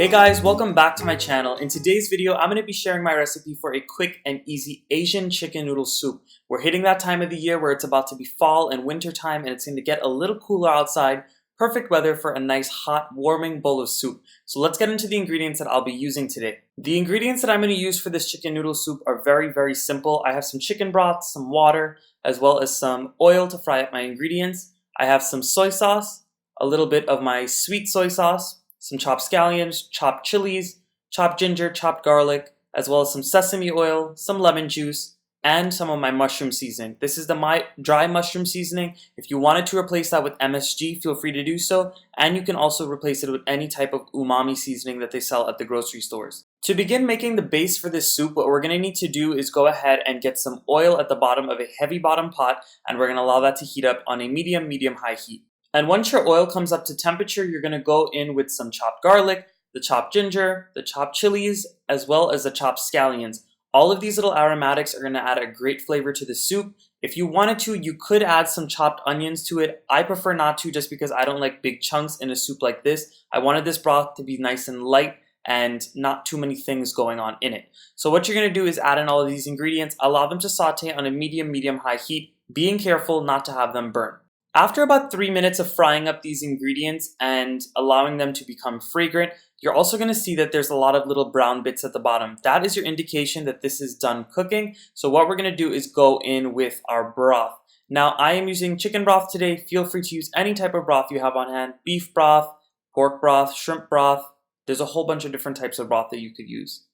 Hey guys, welcome back to my channel. In today's video, I'm going to be sharing my recipe for a quick and easy Asian chicken noodle soup. We're hitting that time of the year where it's about to be fall and winter time and it's going to get a little cooler outside. Perfect weather for a nice hot warming bowl of soup. So let's get into the ingredients that I'll be using today. The ingredients that I'm going to use for this chicken noodle soup are very simple. I have some chicken broth, some water, as well as some oil to fry up my ingredients. I have some soy sauce, a little bit of my sweet soy sauce, some chopped scallions, chopped chilies, chopped ginger, chopped garlic, as well as some sesame oil, some lemon juice, and some of my mushroom seasoning. This is my dry mushroom seasoning. If you wanted to replace that with MSG, feel free to do so, and you can also replace it with any type of umami seasoning that they sell at the grocery stores. To begin making the base for this soup, what we're going to need to do is go ahead and get some oil at the bottom of a heavy bottom pot, and we're going to allow that to heat up on a medium-high heat. And once your oil comes up to temperature, you're going to go in with some chopped garlic, the chopped ginger, the chopped chilies, as well as the chopped scallions. All of these little aromatics are going to add a great flavor to the soup. If you wanted to, you could add some chopped onions to it. I prefer not to just because I don't like big chunks in a soup like this. I wanted this broth to be nice and light and not too many things going on in it. So what you're going to do is add in all of these ingredients, allow them to saute on a medium-high heat, being careful not to have them burn. After about 3 minutes of frying up these ingredients and allowing them to become fragrant, you're also going to see that there's a lot of little brown bits at the bottom. That is your indication that this is done cooking. So what we're going to do is go in with our broth. Now I am using chicken broth today. Feel free to use any type of broth you have on hand. Beef broth, pork broth, shrimp broth. There's a whole bunch of different types of broth that you could use.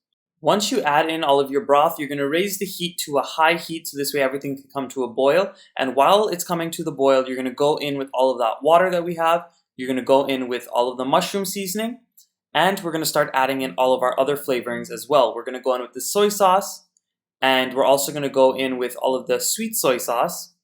Once you add in all of your broth, you're going to raise the heat to a high heat so this way everything can come to a boil. And while it's coming to the boil, you're going to go in with all of that water that we have. You're going to go in with all of the mushroom seasoning. And we're going to start adding in all of our other flavorings as well. We're going to go in with the soy sauce. And we're also going to go in with all of the sweet soy sauce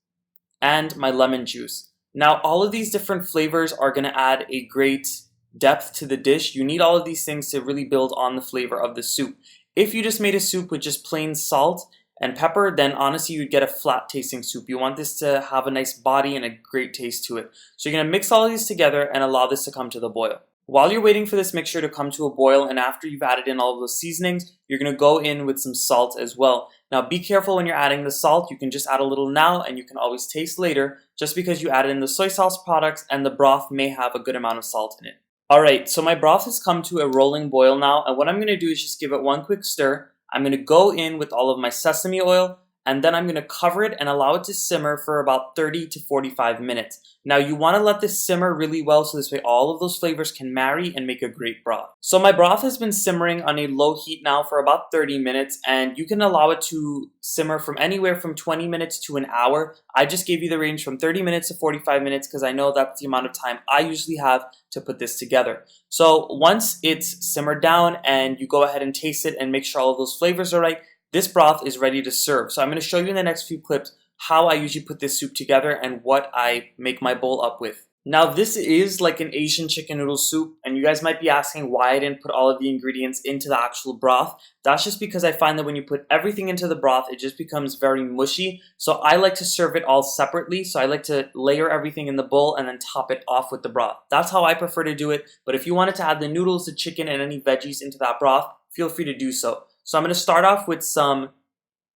and my lemon juice. Now, all of these different flavors are going to add a great depth to the dish. You need all of these things to really build on the flavor of the soup. If you just made a soup with just plain salt and pepper, then honestly you'd get a flat tasting soup. You want this to have a nice body and a great taste to it. So you're going to mix all of these together and allow this to come to the boil. While you're waiting for this mixture to come to a boil and after you've added in all of those seasonings, you're going to go in with some salt as well. Now be careful when you're adding the salt. You can just add a little now and you can always taste later just because you added in the soy sauce products and the broth may have a good amount of salt in it. Alright, so my broth has come to a rolling boil now, and what I'm going to do is just give it one quick stir. I'm going to go in with all of my sesame oil, and then I'm going to cover it and allow it to simmer for about 30 to 45 minutes. Now you want to let this simmer really well so this way all of those flavors can marry and make a great broth. So my broth has been simmering on a low heat now for about 30 minutes, and you can allow it to simmer from anywhere from 20 minutes to an hour. I just gave you the range from 30 minutes to 45 minutes because I know that's the amount of time I usually have to put this together. So once it's simmered down and you go ahead and taste it and make sure all of those flavors are right, this broth is ready to serve. So I'm going to show you in the next few clips how I usually put this soup together and what I make my bowl up with. Now this is like an Asian chicken noodle soup, and you guys might be asking why I didn't put all of the ingredients into the actual broth. That's just because I find that when you put everything into the broth, it just becomes very mushy. So I like to serve it all separately. So I like to layer everything in the bowl and then top it off with the broth. That's how I prefer to do it. But if you wanted to add the noodles, the chicken, and any veggies into that broth, feel free to do so. So I'm going to start off with some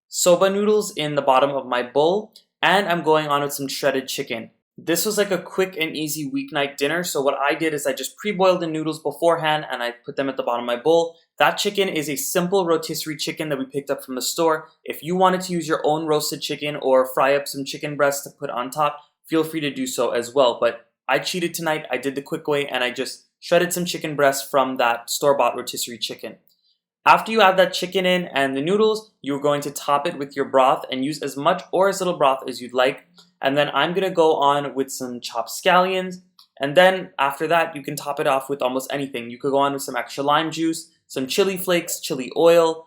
soba noodles in the bottom of my bowl, and I'm going on with some shredded chicken. This was like a quick and easy weeknight dinner, so what I did is I just pre-boiled the noodles beforehand and I put them at the bottom of my bowl. That chicken is a simple rotisserie chicken that we picked up from the store. If you wanted to use your own roasted chicken or fry up some chicken breasts to put on top, feel free to do so as well. But I cheated tonight, I did the quick way, and I just shredded some chicken breasts from that store-bought rotisserie chicken. After you add that chicken in and the noodles, you're going to top it with your broth and use as much or as little broth as you'd like. And then I'm going to go on with some chopped scallions. And then after that, you can top it off with almost anything. You could go on with some extra lime juice, some chili flakes, chili oil,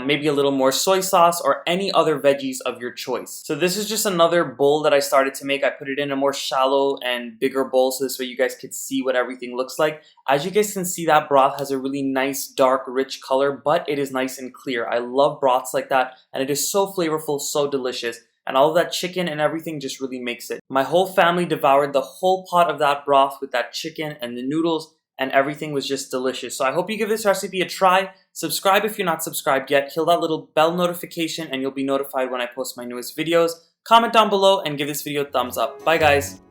maybe a little more soy sauce or any other veggies of your choice. So this is just another bowl that I started to make. I put it in a more shallow and bigger bowl so this way you guys could see what everything looks like. As you guys can see, that broth has a really nice dark rich color, but it is nice and clear. I love broths like that, and it is so flavorful, so delicious. And all of that chicken and everything just really makes it. My whole family devoured the whole pot of that broth with that chicken and the noodles, and everything was just delicious. So I hope you give this recipe a try. Subscribe if you're not subscribed yet. Kill that little bell notification and you'll be notified when I post my newest videos. Comment down below and give this video a thumbs up. Bye guys.